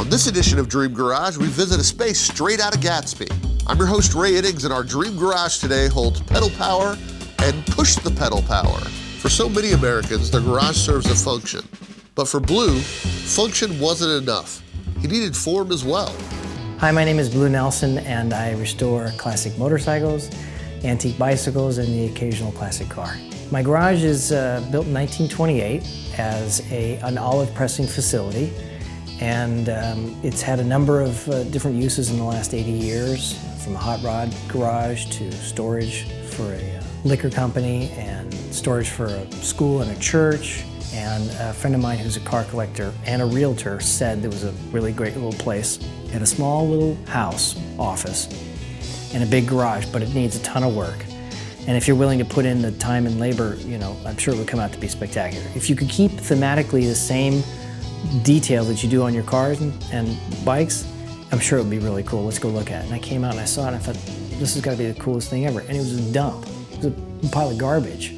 On this edition of Dream Garage, we visit a space straight out of Gatsby. I'm your host, Ray Iddings, and our Dream Garage today holds pedal power and push the pedal power. For so many Americans, the garage serves a function. But for Blue, function wasn't enough. He needed form as well. Hi, my name is Blue Nelson, and I restore classic motorcycles, antique bicycles, and the occasional classic car. My garage is built in 1928 as an olive pressing facility, and it's had a number of different uses in the last 80 years, from a hot rod garage to storage for a liquor company and storage for a school and a church. And a friend of mine who's a car collector and a realtor said there was a really great little place in a small little house office and a big garage, but it needs a ton of work. And if you're willing to put in the time and labor, I'm sure it would come out to be spectacular. If you could keep thematically the same detail that you do on your cars and bikes, I'm sure it would be really cool. Let's go look at it. And I came out and I saw it and I thought, this has got to be the coolest thing ever. And it was a dump. It was a pile of garbage.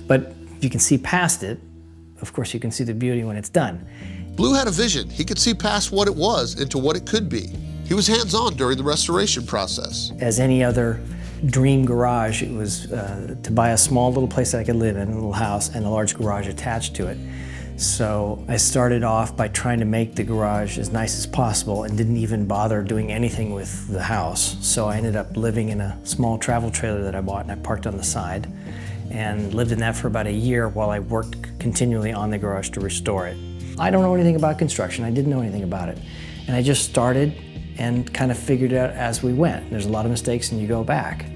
But if you can see past it, of course you can see the beauty when it's done. Blue had a vision. He could see past what it was into what it could be. He was hands-on during the restoration process. As any other dream garage, it was to buy a small little place that I could live in, a little house, and a large garage attached to it. So I started off by trying to make the garage as nice as possible and didn't even bother doing anything with the house. So I ended up living in a small travel trailer that I bought and I parked on the side and lived in that for about a year while I worked continually on the garage to restore it. I don't know anything about construction. I didn't know anything about it. And I just started and kind of figured it out as we went. There's a lot of mistakes and you go back.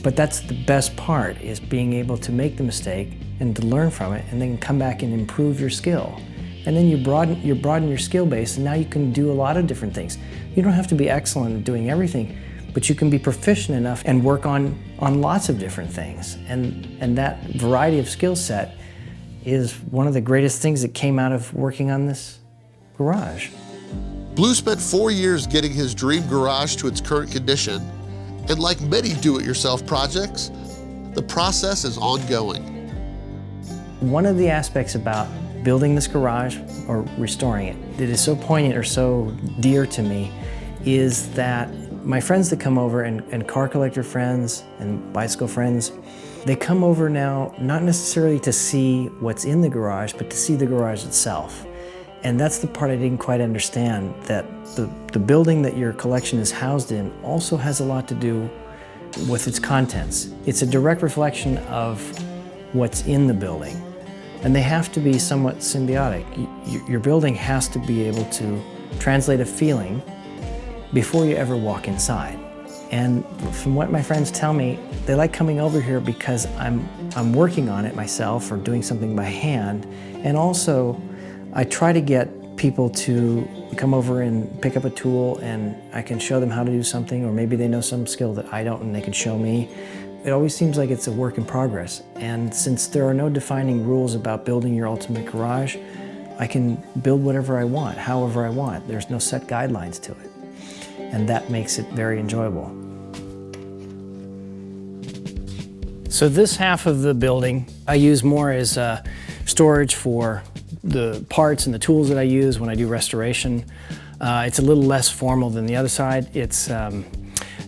But that's the best part, is being able to make the mistake and to learn from it and then come back and improve your skill. And then you broaden your skill base, and now you can do a lot of different things. You don't have to be excellent at doing everything, but you can be proficient enough and work on lots of different things. And that variety of skill set is one of the greatest things that came out of working on this garage. Blue spent 4 years getting his dream garage to its current condition, and like many do-it-yourself projects, the process is ongoing. One of the aspects about building this garage or restoring it that is so poignant or so dear to me is that my friends that come over, and car collector friends and bicycle friends, they come over now not necessarily to see what's in the garage, but to see the garage itself. And that's the part I didn't quite understand, that the building that your collection is housed in also has a lot to do with its contents. It's a direct reflection of what's in the building. And they have to be somewhat symbiotic. Your building has to be able to translate a feeling before you ever walk inside. And from what my friends tell me, they like coming over here because I'm working on it myself or doing something by hand. And also, I try to get people to come over and pick up a tool and I can show them how to do something, or maybe they know some skill that I don't and they can show me. It always seems like it's a work in progress. And since there are no defining rules about building your ultimate garage, I can build whatever I want, however I want. There's no set guidelines to it. And that makes it very enjoyable. So this half of the building I use more as storage for the parts and the tools that I use when I do restoration. It's a little less formal than the other side. It's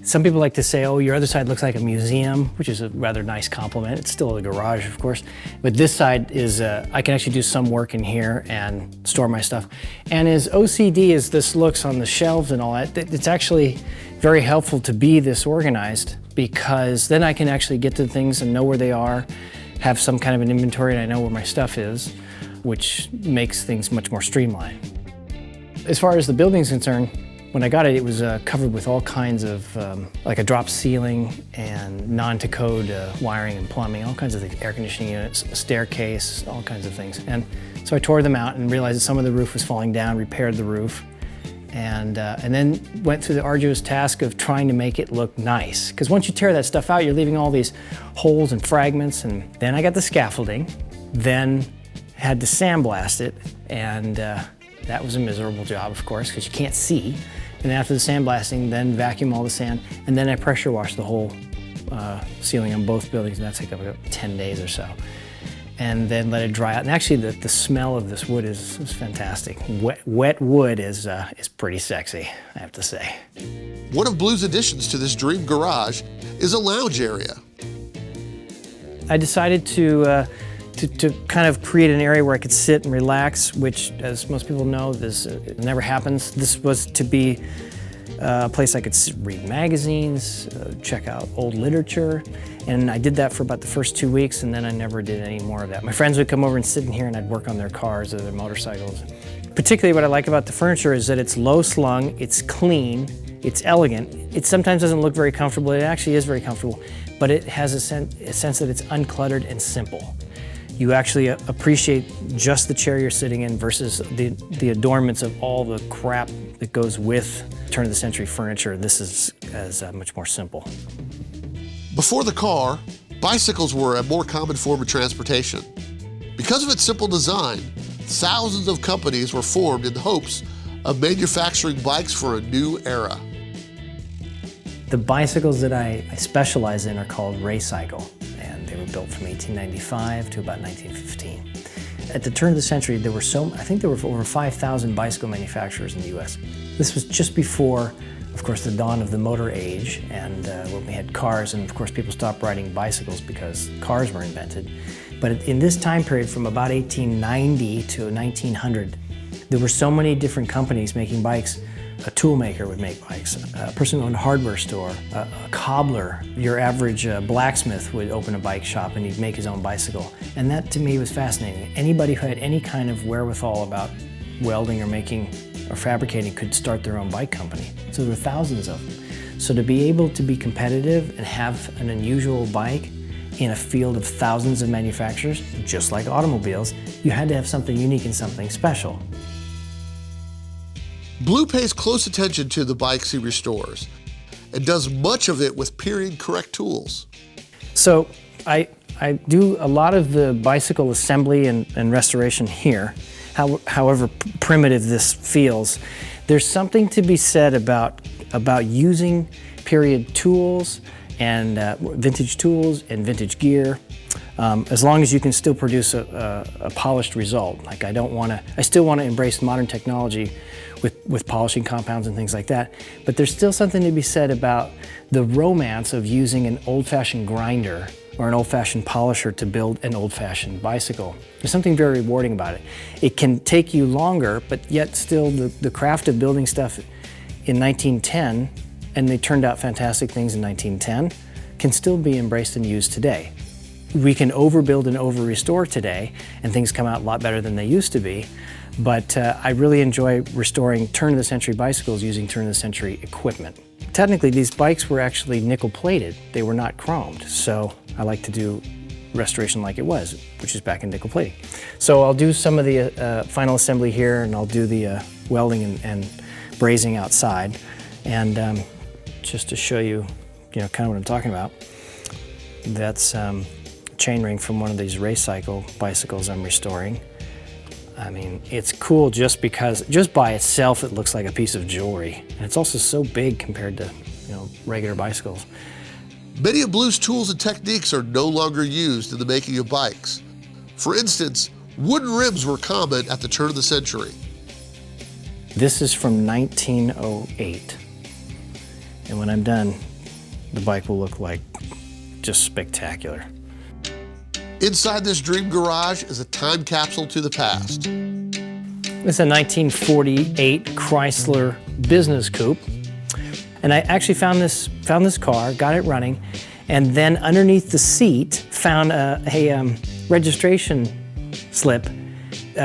some people like to say, oh, your other side looks like a museum, which is a rather nice compliment. It's still a garage, of course. But this side is, I can actually do some work in here and store my stuff. And as OCD as this looks on the shelves and all that, it's actually very helpful to be this organized, because then I can actually get to things and know where they are, have some kind of an inventory, and I know where my stuff is, which makes things much more streamlined. As far as the building is concerned, when I got it, it was covered with all kinds of, like a drop ceiling and non-to-code wiring and plumbing, all kinds of things, air conditioning units, a staircase, all kinds of things. And so I tore them out and realized that some of the roof was falling down, repaired the roof, and then went through the arduous task of trying to make it look nice. Because once you tear that stuff out, you're leaving all these holes and fragments. And then I got the scaffolding, then had to sandblast it, and that was a miserable job, of course, because you can't see. And after the sandblasting, then vacuum all the sand, and then I pressure washed the whole ceiling on both buildings, and that took about 10 days or so. and then let it dry out. And actually, the smell of this wood is fantastic. Wet wood is pretty sexy, I have to say. One of Blue's additions to this dream garage is a lounge area. I decided to kind of create an area where I could sit and relax, which, as most people know, this never happens. This was to be a place I could read magazines, check out old literature, and I did that for about the first 2 weeks, and then I never did any more of that. My friends would come over and sit in here, and I'd work on their cars or their motorcycles. Particularly what I like about the furniture is that it's low slung, it's clean, it's elegant. It sometimes doesn't look very comfortable. It actually is very comfortable, but it has a sense that it's uncluttered and simple. You actually appreciate just the chair you're sitting in versus the adornments of all the crap that goes with turn-of-the-century furniture. This is much more simple. Before the car, bicycles were a more common form of transportation. Because of its simple design, thousands of companies were formed in the hopes of manufacturing bikes for a new era. The bicycles that I specialize in are called Raycycle, and they were built from 1895 to about 1915. At the turn of the century, there were I think there were over 5,000 bicycle manufacturers in the US. This was just before, of course, the dawn of the motor age, and when we had cars, and of course people stopped riding bicycles because cars were invented. But in this time period, from about 1890 to 1900, there were so many different companies making bikes. A tool maker would make bikes, a person who owned a hardware store, a cobbler, your average blacksmith would open a bike shop and he'd make his own bicycle. And that to me was fascinating. Anybody who had any kind of wherewithal about welding or making or fabricating could start their own bike company. So there were thousands of them. So to be able to be competitive and have an unusual bike in a field of thousands of manufacturers, just like automobiles, you had to have something unique and something special. Blue pays close attention to the bikes he restores and does much of it with period-correct tools. So I do a lot of the bicycle assembly and restoration here. However primitive this feels, there's something to be said about using period tools and vintage tools and vintage gear, as long as you can still produce a polished result. Like I still want to embrace modern technology with polishing compounds and things like that, but there's still something to be said about the romance of using an old-fashioned grinder or an old-fashioned polisher to build an old-fashioned bicycle. There's something very rewarding about it. It can take you longer, but yet still the craft of building stuff in 1910, and they turned out fantastic things in 1910, can still be embraced and used today. We can overbuild and over-restore today, and things come out a lot better than they used to be. But I really enjoy restoring turn-of-the-century bicycles using turn-of-the-century equipment. Technically, these bikes were actually nickel-plated. They were not chromed, so I like to do restoration like it was, which is back in nickel plating. So I'll do some of the final assembly here, and I'll do the welding and brazing outside. And just to show you, kind of what I'm talking about, that's chain ring from one of these Raycycle bicycles I'm restoring. I mean, it's cool just by itself it looks like a piece of jewelry. And it's also so big compared to, regular bicycles. Many of Blue's tools and techniques are no longer used in the making of bikes. For instance, wooden rims were common at the turn of the century. This is from 1908. And when I'm done, the bike will look like just spectacular. Inside this dream garage is a time capsule to the past. It's a 1948 Chrysler business coupe. And I actually found this car, got it running, and then underneath the seat found a registration slip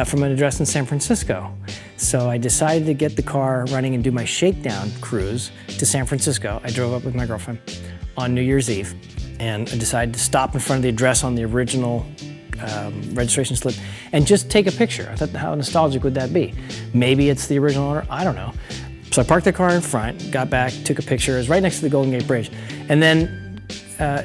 from an address in San Francisco. So I decided to get the car running and do my shakedown cruise to San Francisco. I drove up with my girlfriend on New Year's Eve, and I decided to stop in front of the address on the original registration slip and just take a picture. I thought, how nostalgic would that be? Maybe it's the original owner, I don't know. So I parked the car in front, got back, took a picture. It was right next to the Golden Gate Bridge. And then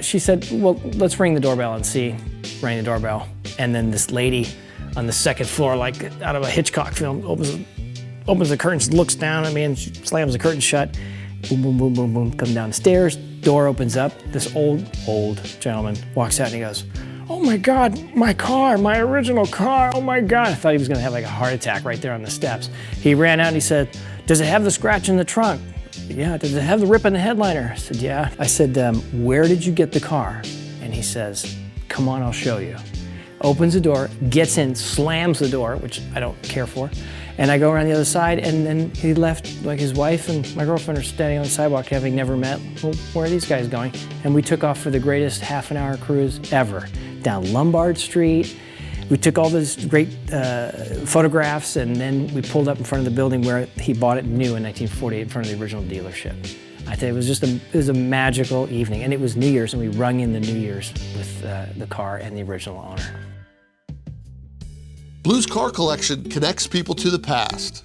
she said, well, let's ring the doorbell and see. Rang the doorbell. And then this lady on the second floor, like out of a Hitchcock film, opens the curtains, looks down at me, and she slams the curtain shut. Boom, boom, boom, boom, boom, come down the stairs, door opens up. This old gentleman walks out and he goes, "Oh my God, my car, my original car, oh my God." I thought he was gonna have like a heart attack right there on the steps. He ran out and he said, "Does it have the scratch in the trunk?" "Yeah." "Does it have the rip in the headliner?" I said, "Yeah." I said, "Where did you get the car?" And he says, "Come on, I'll show you." Opens the door, gets in, slams the door, which I don't care for. And I go around the other side, and then he left, like his wife and my girlfriend are standing on the sidewalk having never met. "Well, where are these guys going?" And we took off for the greatest half-an-hour cruise ever, down Lombard Street. We took all those great photographs, and then we pulled up in front of the building where he bought it new in 1948 in front of the original dealership. I tell you, it was a magical evening, and it was New Year's, and we rung in the New Year's with the car and the original owner. Blue's car collection connects people to the past.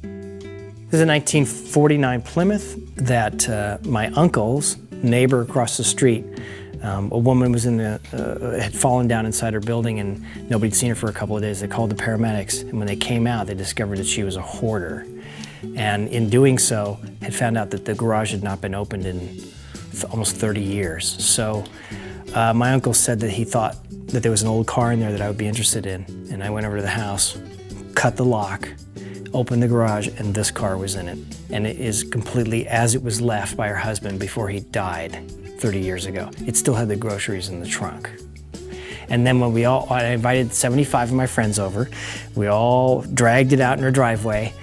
This is a 1949 Plymouth that my uncle's neighbor across the street, a woman was had fallen down inside her building and nobody'd seen her for a couple of days. They called the paramedics, and when they came out, they discovered that she was a hoarder. And in doing so, had found out that the garage had not been opened in almost 30 years. So my uncle said that he thought that there was an old car in there that I would be interested in. And I went over to the house, cut the lock, opened the garage, and this car was in it. And it is completely as it was left by her husband before he died 30 years ago. It still had the groceries in the trunk. And then when I invited 75 of my friends over, we all dragged it out in her driveway,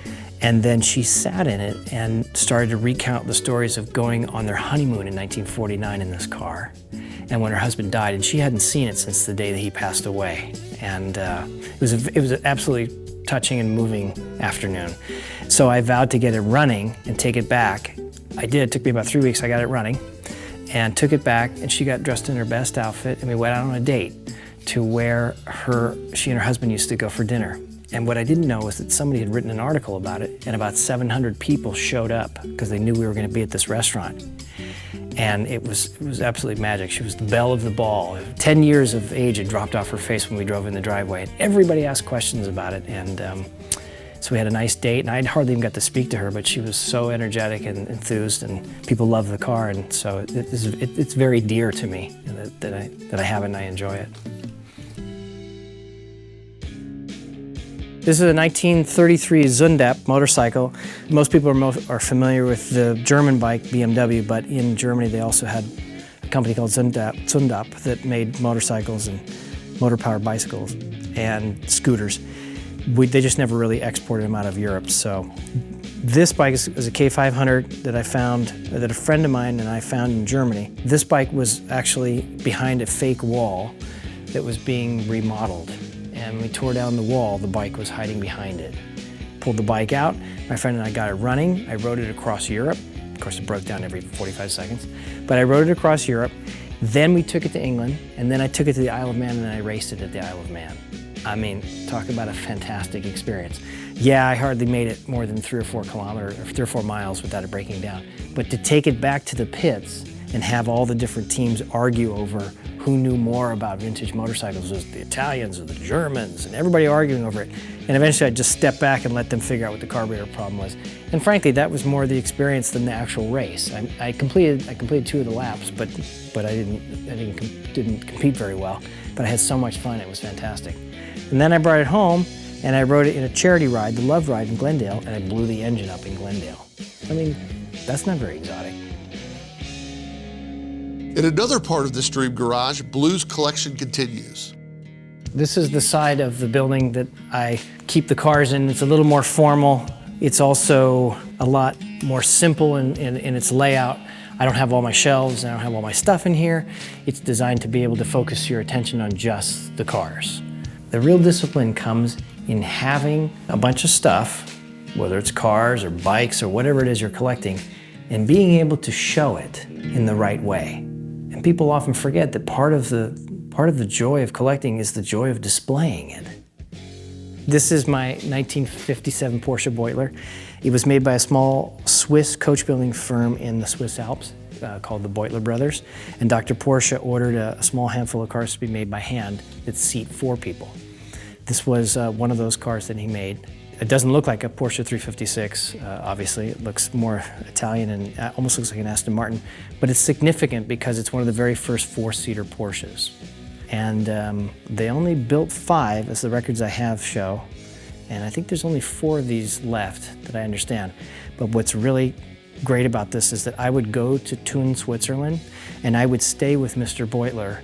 and then she sat in it and started to recount the stories of going on their honeymoon in 1949 in this car. And when her husband died, and she hadn't seen it since the day that he passed away. And it was an absolutely touching and moving afternoon. So I vowed to get it running and take it back. I did. It took me about 3 weeks. I got it running and took it back, and she got dressed in her best outfit, and we went out on a date to where she and her husband used to go for dinner. And what I didn't know was that somebody had written an article about it, and about 700 people showed up because they knew we were going to be at this restaurant. And it was absolutely magic. She was the belle of the ball. 10 years of age had dropped off her face when we drove in the driveway. And everybody asked questions about it. And so we had a nice date, and I hardly even got to speak to her, but she was so energetic and enthused, and people love the car. And so it's very dear to me that I have it and I enjoy it. This is a 1933 Zundap motorcycle. Most people are familiar with the German bike BMW, but in Germany they also had a company called Zundap that made motorcycles and motor-powered bicycles and scooters. They just never really exported them out of Europe. So this bike is a K500 that I found, that a friend of mine and I found in Germany. This bike was actually behind a fake wall that was being remodeled. And when we tore down the wall, the bike was hiding behind it. Pulled the bike out, my friend and I got it running. I rode it across Europe. Of course, it broke down every 45 seconds. But I rode it across Europe. Then we took it to England, and then I took it to the Isle of Man, and I raced it at the Isle of Man. I mean, talk about a fantastic experience. Yeah, I hardly made it more than 3 or 4 kilometers, or 3 or 4 miles without it breaking down. But to take it back to the pits and have all the different teams argue over who knew more about vintage motorcycles, was the Italians or the Germans, and everybody arguing over it. And eventually I just stepped back and let them figure out what the carburetor problem was. And frankly, that was more the experience than the actual race. I completed 2 of the laps, but I didn't compete very well. But I had so much fun, it was fantastic. And then I brought it home, and I rode it in a charity ride, the Love Ride in Glendale, and I blew the engine up in Glendale. I mean, that's not very exotic. In another part of this dream garage, Blue's collection continues. This is the side of the building that I keep the cars in. It's a little more formal. It's also a lot more simple in its layout. I don't have all my shelves, I don't have all my stuff in here. It's designed to be able to focus your attention on just the cars. The real discipline comes in having a bunch of stuff, whether it's cars or bikes or whatever it is you're collecting, and being able to show it in the right way. And people often forget that part of the joy of collecting is the joy of displaying it. This is my 1957 Porsche Beutler. It was made by a small Swiss coach building firm in the Swiss Alps called the Beutler Brothers. And Dr. Porsche ordered a small handful of cars to be made by hand that seat 4 people. This was one of those cars that he made. It doesn't look like a Porsche 356, obviously. It looks more Italian and almost looks like an Aston Martin, but it's significant because it's one of the very first 4-seater Porsches. And they only built 5, as the records I have show. And I think there's only 4 of these left that I understand. But what's really great about this is that I would go to Thun, Switzerland, and I would stay with Mr. Beutler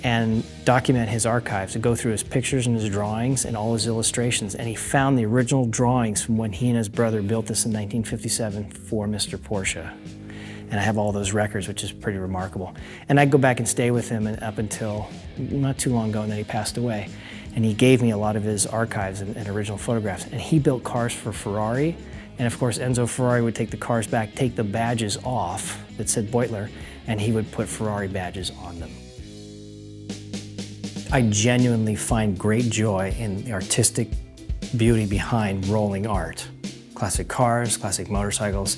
and document his archives and go through his pictures and his drawings and all his illustrations. And he found the original drawings from when he and his brother built this in 1957 for Mr. Porsche. And I have all those records, which is pretty remarkable. And I'd go back and stay with him up until not too long ago, and then he passed away. And he gave me a lot of his archives and original photographs. And he built cars for Ferrari. And of course, Enzo Ferrari would take the cars back, take the badges off that said Beutler, and he would put Ferrari badges on them. I genuinely find great joy in the artistic beauty behind rolling art. Classic cars, classic motorcycles.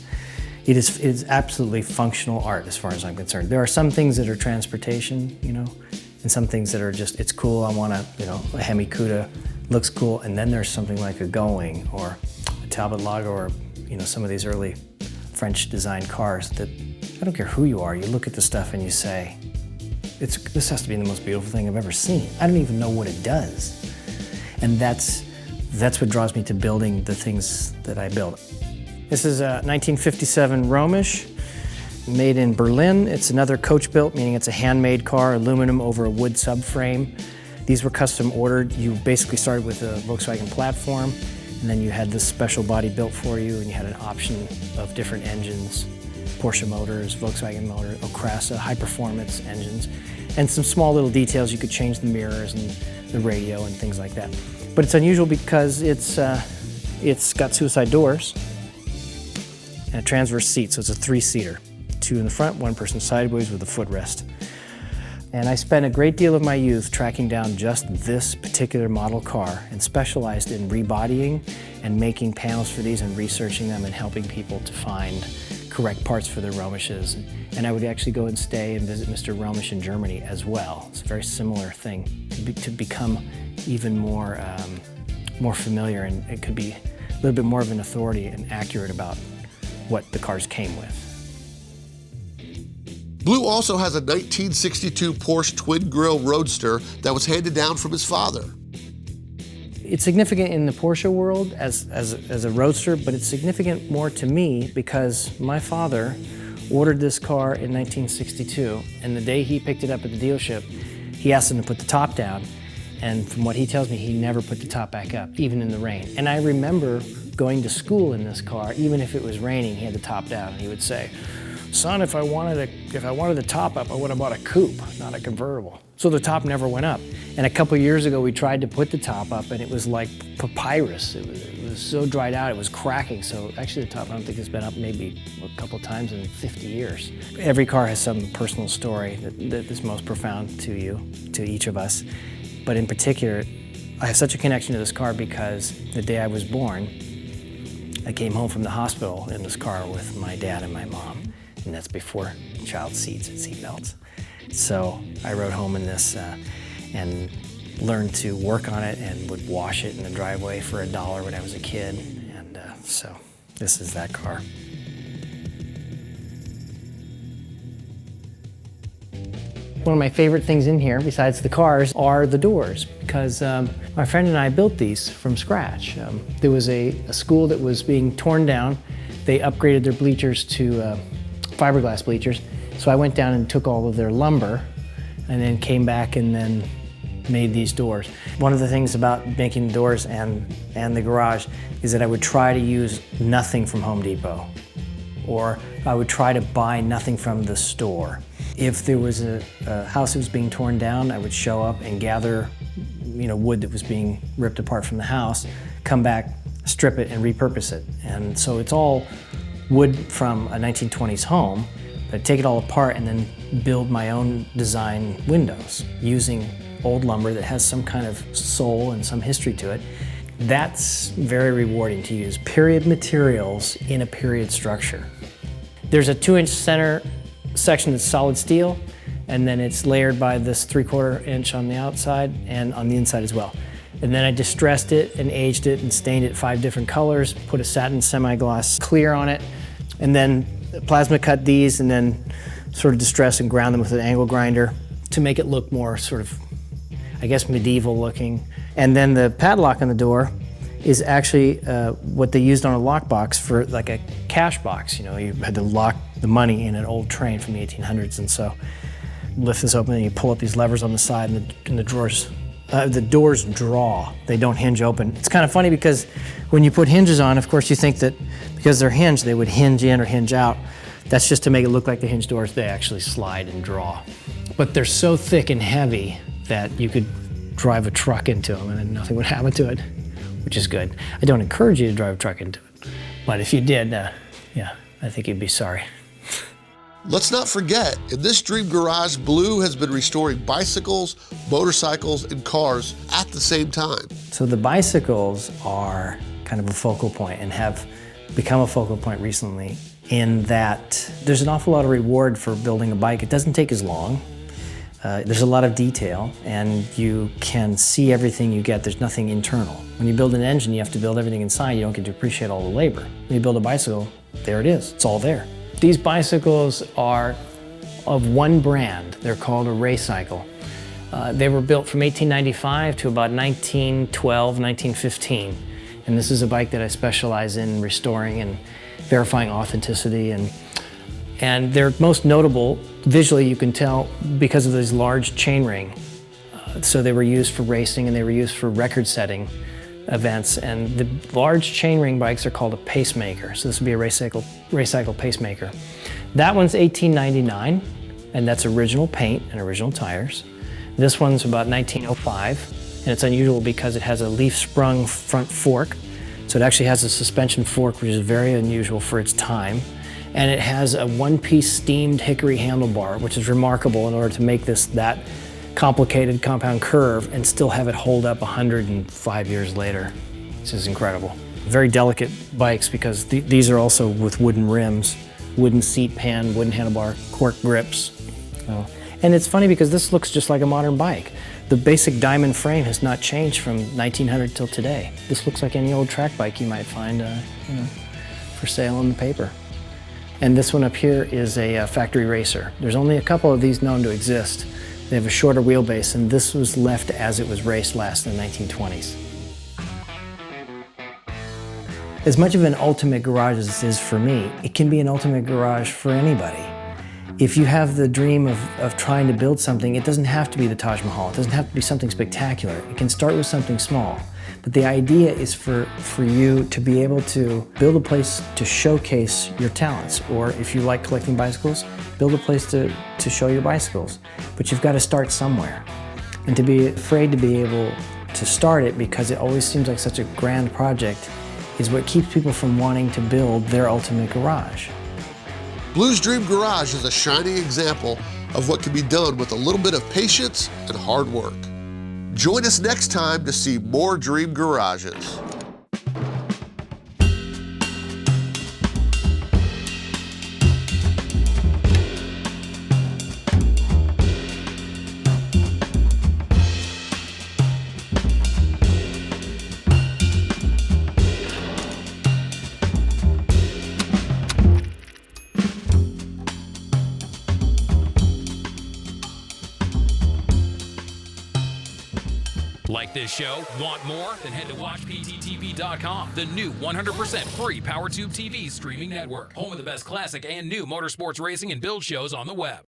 It is absolutely functional art as far as I'm concerned. There are some things that are transportation, and some things that are just, it's cool, I want a Hemi Cuda, looks cool, and then there's something like a Going or a Talbot Lago or, some of these early French designed cars that, I don't care who you are, you look at the stuff and you say, this has to be the most beautiful thing I've ever seen. I don't even know what it does. And that's what draws me to building the things that I build. This is a 1957 Romisch, made in Berlin. It's another coach built, meaning it's a handmade car, aluminum over a wood subframe. These were custom ordered. You basically started with a Volkswagen platform, and then you had this special body built for you, and you had an option of different engines, Porsche motors, Volkswagen motor, Okrasa, high performance engines, and some small little details. You could change the mirrors and the radio and things like that. But it's unusual because it's got suicide doors and a transverse seat, so it's a 3-seater. 2 in the front, 1 person sideways with a footrest. And I spent a great deal of my youth tracking down just this particular model car and specialized in rebodying and making panels for these and researching them and helping people to find correct parts for their Romisches. And I would actually go and stay and visit Mr. Romisch in Germany as well. It's a very similar thing to become even more familiar, and it could be a little bit more of an authority and accurate about what the cars came with. Blue also has a 1962 Porsche twin grille Roadster that was handed down from his father. It's significant in the Porsche world as a Roadster, but it's significant more to me because my father ordered this car in 1962, and the day he picked it up at the dealership, he asked him to put the top down, and from what he tells me, he never put the top back up, even in the rain. And I remember going to school in this car, even if it was raining, he had the top down, and he would say, "Son, if I wanted the top up, I would have bought a coupe, not a convertible." So the top never went up. And a couple years ago, we tried to put the top up, and it was like papyrus. It was so dried out, it was cracking. So actually the top, I don't think has been up maybe a couple times in 50 years. Every car has some personal story that is most profound to you, to each of us. But in particular, I have such a connection to this car because the day I was born, I came home from the hospital in this car with my dad and my mom. And that's before child seats and seat belts. So I rode home in this and learned to work on it and would wash it in the driveway for $1 when I was a kid. And so this is that car. One of my favorite things in here, besides the cars, are the doors, because my friend and I built these from scratch. There was a school that was being torn down. They upgraded their bleachers to fiberglass bleachers. So I went down and took all of their lumber and then came back and then made these doors. One of the things about making the doors and the garage is that I would try to use nothing from Home Depot, or I would try to buy nothing from the store. If there was a house that was being torn down, I would show up and gather wood that was being ripped apart from the house, come back, strip it, and repurpose it. And so it's all wood from a 1920s home, but I'd take it all apart and then build my own design windows using old lumber that has some kind of soul and some history to it. That's very rewarding to use period materials in a period structure. There's a 2-inch center section that's solid steel, and then it's layered by this 3/4 inch on the outside and on the inside as well. And then I distressed it and aged it and stained it 5 different colors, put a satin semi-gloss clear on it, and then plasma cut these and then sort of distress and ground them with an angle grinder to make it look more sort of I guess medieval looking. And then the padlock on the door is actually what they used on a lockbox for like a cash box. You know, you had to lock the money in an old train from the 1800s, and so lift this open and you pull up these levers on the side, and the doors draw. They don't hinge open. It's kind of funny because when you put hinges on, of course you think that because they're hinged, they would hinge in or hinge out. That's just to make it look like the hinge doors. They actually slide and draw. But they're so thick and heavy that you could drive a truck into them and then nothing would happen to it, which is good. I don't encourage you to drive a truck into it, but if you did, yeah, I think you'd be sorry. Let's not forget, in this Dream Garage, Blue has been restoring bicycles, motorcycles, and cars at the same time. So the bicycles are kind of a focal point and have become a focal point recently in that there's an awful lot of reward for building a bike. It doesn't take as long. There's a lot of detail, and you can see everything you get. There's nothing internal. When you build an engine, you have to build everything inside. You don't get to appreciate all the labor. When you build a bicycle, there it is. It's all there. These bicycles are of one brand. They're called a Raycycle. They were built from 1895 to about 1912, 1915. And this is a bike that I specialize in restoring and verifying authenticity. And they're most notable, visually you can tell, because of this large chainring. So they were used for racing and they were used for record-setting events. And the large chainring bikes are called a pacemaker. So this would be a Raycycle pacemaker. That one's $18.99, and that's original paint and original tires. This one's about $19.05, and it's unusual because it has a leaf-sprung front fork. So it actually has a suspension fork, which is very unusual for its time. And it has a one-piece steamed hickory handlebar, which is remarkable in order to make this that complicated compound curve and still have it hold up 105 years later. This is incredible. Very delicate bikes because these are also with wooden rims, wooden seat pan, wooden handlebar, cork grips. And it's funny because this looks just like a modern bike. The basic diamond frame has not changed from 1900 till today. This looks like any old track bike you might find for sale on the paper. And this one up here is a factory racer. There's only a couple of these known to exist. They have a shorter wheelbase, and this was left as it was raced last in the 1920s. As much of an ultimate garage as this is for me, it can be an ultimate garage for anybody. If you have the dream of trying to build something, it doesn't have to be the Taj Mahal. It doesn't have to be something spectacular. It can start with something small. But the idea is for you to be able to build a place to showcase your talents, or if you like collecting bicycles, build a place to show your bicycles. But you've got to start somewhere. And to be afraid to be able to start it because it always seems like such a grand project is what keeps people from wanting to build their ultimate garage. Blue's Dream Garage is a shining example of what can be done with a little bit of patience and hard work. Join us next time to see more Dream Garages. Like this show? Want more? Then head to WatchPTTV.com, the new 100% free PowerTube TV streaming network. Home of the best classic and new motorsports racing and build shows on the web.